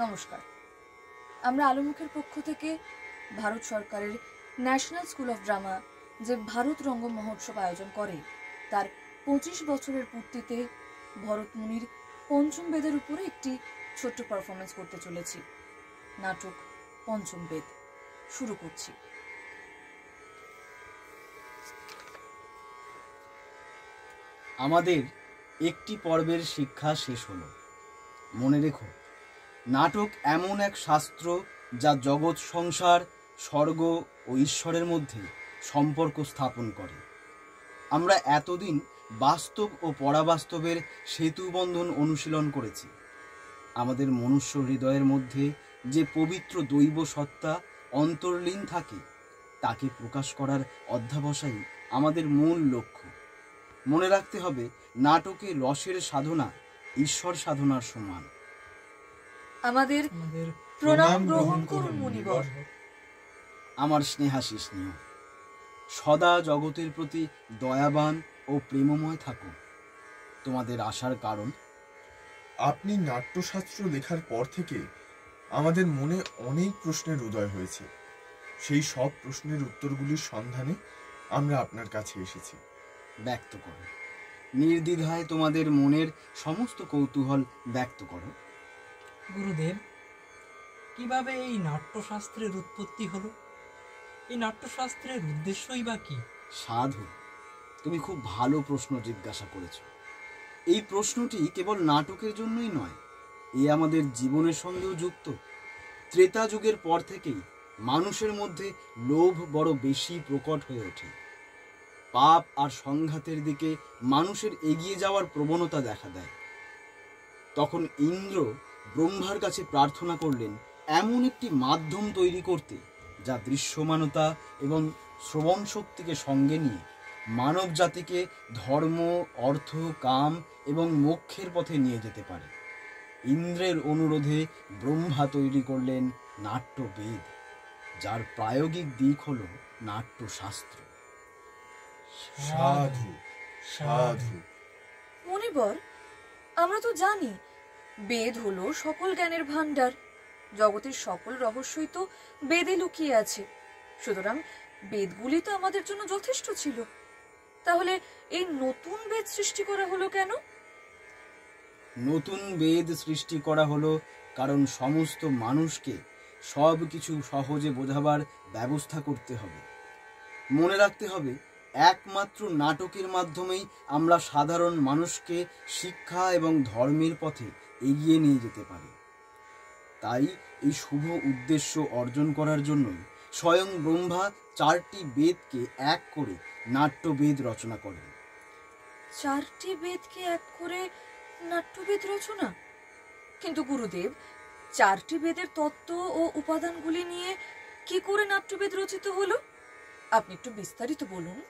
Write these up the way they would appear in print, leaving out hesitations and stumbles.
নমস্কার। আমরা আলোমুখের পক্ষ থেকে ভারত সরকারের ন্যাশনাল স্কুল অফ ড্রামা যে ভারত রঙ্গম মহোৎসব আয়োজন করে তার 25 বছরের পূর্তিতে ভরতমুনির পঞ্চম বেদের উপরে একটি ছোট্ট পারফরমেন্স করতে চলেছি। নাটক পঞ্চম বেদ শুরু করছি। আমাদের একটি পর্বের শিক্ষা শেষ হলো। মনে রেখো, নাটক এমন এক শাস্ত্র যা জগৎ সংসার, স্বর্গ ও ঈশ্বরের মধ্যে সম্পর্ক স্থাপন করে। আমরা এতদিন বাস্তব ও পরাবাস্তবের সেতুবন্ধন অনুশীলন করেছি। আমাদের মনুষ্য হৃদয়ের মধ্যে যে পবিত্র দৈব সত্তা অন্তর্লীন থাকে তাকে প্রকাশ করার অধ্যাবসায়ই আমাদের মূল লক্ষ্য। মনে রাখতে হবে, নাটকে রসের সাধনা ঈশ্বর সাধনার সমান। আমাদের প্রণাম গ্রহণ করুন মুনিবর। আমার স্নেহাশিস নিও। সদা জগতের প্রতি দয়াবান ও প্রেমময় থাকুন। তোমাদের আসার কারণ, আপনি নাট্যশাস্ত্র লেখার পর থেকে আমাদের মনে অনেক প্রশ্নের উদয় হয়েছে। সেই সব প্রশ্নের উত্তরগুলির সন্ধানে আমরা আপনার কাছে এসেছি। ব্যক্ত করো, নির্দ্বিধায় তোমাদের মনের সমস্ত কৌতূহল ব্যক্ত করো। গুরুদেব, কিভাবে এই নাট্যশাস্ত্রের উৎপত্তি হলো? এই নাট্যশাস্ত্রের উদ্দেশ্যই বা কি? সাধু, তুমি খুব ভালো প্রশ্ন জিজ্ঞাসা করেছ। এই প্রশ্নটি কেবল নাটকের জন্যই নয়, এ আমাদের জীবনের সঙ্গেও যুক্ত। ত্রেতা যুগের পর থেকেই মানুষের মধ্যে লোভ বড় বেশি প্রকট হয়ে ওঠে। পাপ আর সংঘাতের দিকে মানুষের এগিয়ে যাওয়ার প্রবণতা দেখা দেয়। তখন ইন্দ্র ব্রহ্মার কাছে প্রার্থনা করলেন এমন একটি মাধ্যম তৈরি করতে যা দৃশ্যমানতা এবং শ্রবণ শক্তিকে সঙ্গে নিয়ে মানব জাতিকে ধর্ম, অর্থ, কাম এবং মোক্ষের পথে নিয়ে যেতে পারে। ইন্দ্রের অনুরোধে ব্রহ্মা তৈরি করলেন নাট্যবেদ, যার প্রায়োগিক দিক হল নাট্যশাস্ত্র। সাধু সাধু। মুনিবর, আমরা তো জানি বেদ হলো সকল জ্ঞানের ভান্ডার। জগতের সকল রহস্যই তো বেদে লুকিয়ে আছে। সুতরাং বেদগুলি তো আমাদের জন্য যথেষ্ট ছিল। তাহলে এই নতুন বেদ সৃষ্টি করা হলো কেন? নতুন বেদ সৃষ্টি করা হলো কারণ সমস্ত মানুষকে সব কিছু সহজে বোঝাবার ব্যবস্থা করতে হবে। মনে রাখতে হবে, একমাত্র নাটকের মাধ্যমেই আমরা সাধারণ মানুষকে শিক্ষা এবং ধর্মের পথে এগিয়ে নিয়ে যেতে পারি। তাই এই শুভ উদ্দেশ্য অর্জন করার জন্যই স্বয়ং ব্রহ্মা 4টি বেদকে এক করে নাট্যবেদ রচনা করেন। 4টি বেদকে এক করে নাট্যবেদ রচনা? কিন্তু গুরুদেব, 4টি বেদের তত্ত্ব ও উপাদানগুলি নিয়ে কি করে নাট্যবেদ রচিত হলো? আপনি একটু বিস্তারিত বলুন।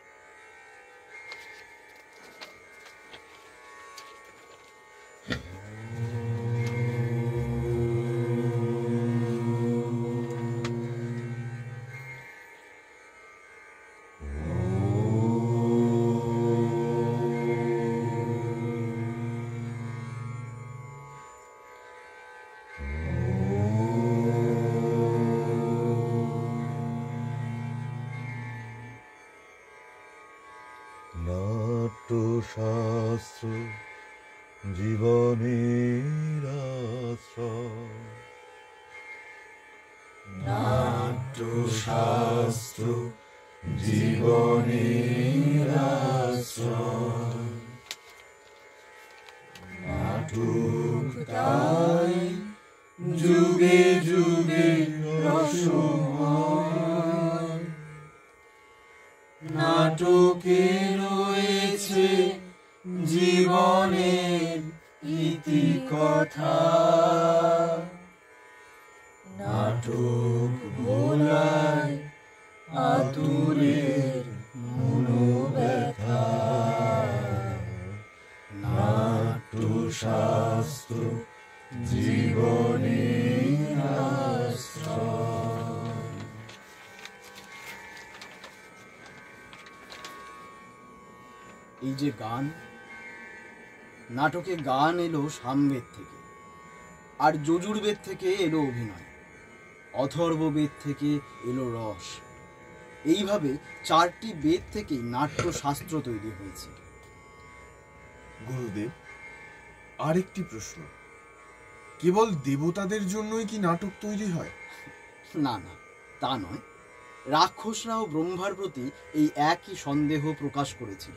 নাট্যশাস্ত্র জীবনের আশ্রয়। নাট্যশাস্ত্র জীবনের আশ্রয়। নাটক তাই যুগে যুগে রসময়। নাটকে রয়েছে জীবনের ইতিকথা। নাটক ভোলায় আতুরের মনোব্যথা। নাট্যশাস্ত্র জীবনের আশ্রয়। এই যে গান, নাটকে গান এলো সামবেদ থেকে। আর যজুর্বেদ থেকে এলো অভিনয়, অথর্ববেদ থেকে এলো রস। এইভাবে 4টি বেদ থেকেই নাট্যশাস্ত্র তৈরি হয়েছে। গুরুদেব, আরেকটি প্রশ্ন, কেবল দেবতাদের জন্যই কি নাটক তৈরি হয়? না না, তা নয়। রাক্ষসরাও ব্রহ্মার প্রতি এই একই সন্দেহ প্রকাশ করেছিল।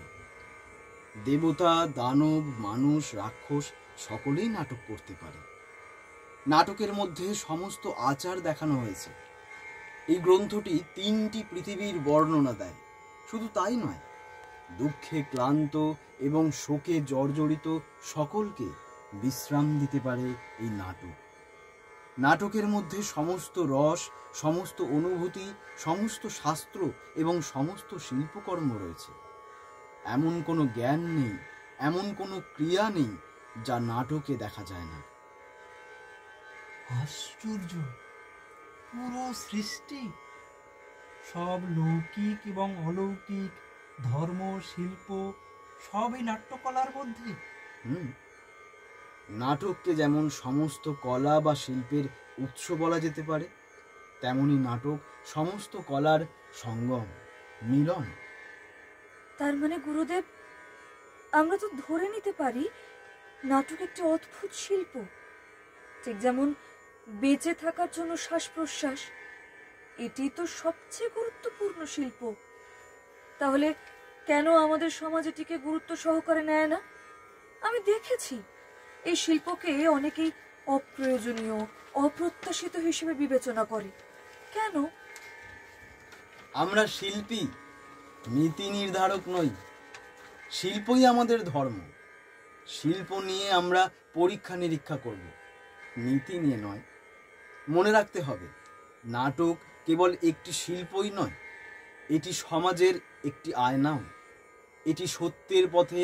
দেবতা, দানব, মানুষ, রাক্ষস সকলেই নাটক করতে পারে। নাটকের মধ্যে সমস্ত আচার দেখানো হয়েছে। এই গ্রন্থটি 3টি পৃথিবীর বর্ণনা দেয়। শুধু তাই নয়, দুঃখে ক্লান্ত এবং শোকে জর্জরিত সকলকে বিশ্রাম দিতে পারে এই নাটক। নাটকের মধ্যে সমস্ত রস, সমস্ত অনুভূতি, সমস্ত শাস্ত্র এবং সমস্ত শিল্পকর্ম রয়েছে। এমন কোনো জ্ঞান নেই, এমন কোনো ক্রিয়া নেই যা নাটকে দেখা যায় না। আশ্চর্য! পুরো সৃষ্টি, সব লৌকিক এবং অলৌকিক ধর্ম, শিল্প সবই নাট্যকলার মধ্যে। নাটককে যেমন সমস্ত কলা বা শিল্পের উৎস বলা যেতে পারে, তেমনি নাটক সমস্ত কলার সঙ্গম, মিলন। তার মানে গুরুদেব, আমরা তো ধরে নিতে পারি নাটক একটি অদ্ভুত শিল্প। ঠিক যেমন বেঁচে থাকার জন্য শ্বাস প্রশ্বাস, এটি তো সবচেয়ে গুরুত্বপূর্ণ শিল্প। তাহলে কেন আমাদের সমাজ এটিকে গুরুত্ব সহকারে নেয় না? আমি দেখেছি এই শিল্পকে অনেকেই অপ্রয়োজনীয়, অপ্রত্যাশিত হিসেবে বিবেচনা করে। কেন? আমরা শিল্পী, নীতি নির্ধারক নই। শিল্পই আমাদের ধর্ম। শিল্প নিয়ে আমরা পরীক্ষা নিরীক্ষা করব, নীতি নিয়ে নয়। মনে রাখতে হবে, নাটক কেবল একটি শিল্পই নয়, এটি সমাজের একটি আয়নাও। এটি সত্যের পথে,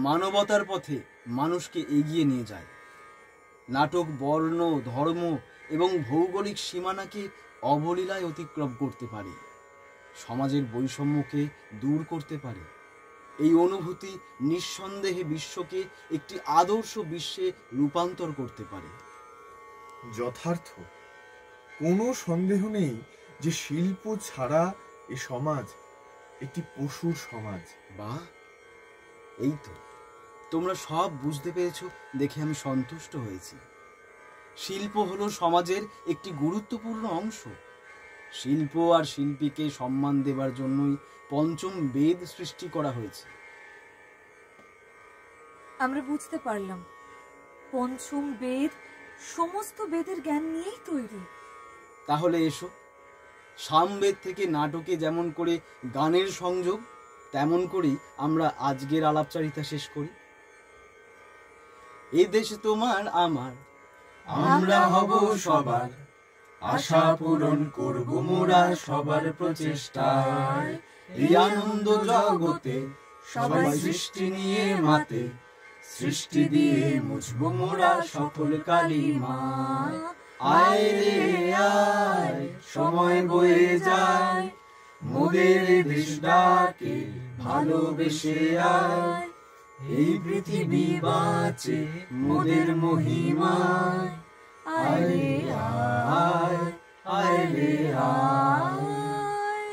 মানবতার পথে মানুষকে এগিয়ে নিয়ে যায়। নাটক বর্ণ, ধর্ম এবং ভৌগোলিক সীমানাকে অবলীলায় অতিক্রম করতে পারে, সমাজের বৈষম্যকে দূর করতে পারে। এই অনুভূতি নিঃসন্দেহে বিশ্বকে একটি আদর্শ বিশ্বে রূপান্তর করতে পারে। যথার্থ। কোনো সন্দেহ নেই যে শিল্প ছাড়া এ সমাজ একটি পশুর সমাজ। বাহ, এই তো তোমরা সব বুঝতে পেরেছো দেখে আমি সন্তুষ্ট হয়েছি। শিল্প হলো সমাজের একটি গুরুত্বপূর্ণ অংশ। শিল্প আর শিল্পীকে সম্মান দেবার জন্যই 5ম বেদ সৃষ্টি করা হয়েছে। আমরা বুঝতে পারলাম 5ম বেদ সমস্ত বেদের জ্ঞান নিয়েই তৈরি। তাহলে এসো, সামবেদ থেকে নাটকে যেমন করে গানের সংযোগ, তেমন করেই আমরা আজকের আলাপচারিতা শেষ করি। এ দেশ তোমার আমার, আমরা হব সবার, আশা পূরণ করব মোরা সবার প্রচেষ্টায়। এই আনন্দ জগতে সবাই সৃষ্টি নিয়ে মাতে, সৃষ্টি দিয়ে মুছব মোরা সকল কালিমা। আয় রে আয়, সময় বয়ে যায়, মোদের দেশ ডাকে ভালোবেসে আয়। এই পৃথিবী বাঁচে মোদের মহিমায়। আয় রে আয়, আয় রে আয়।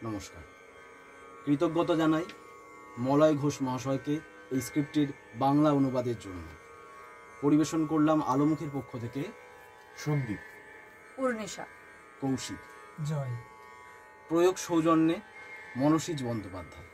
নমস্কার। কৃতজ্ঞতা জানাই মলয় ঘোষ মহাশয়কে এই স্ক্রিপ্টের বাংলা অনুবাদের জন্য। পরিবেশন করলাম আলোমুখের পক্ষ থেকে সন্দীপ, পূর্ণিশা, কৌশিক। জয়। প্রয়োগ সৌজন্যে মনসীজ বন্দ্যোপাধ্যায়।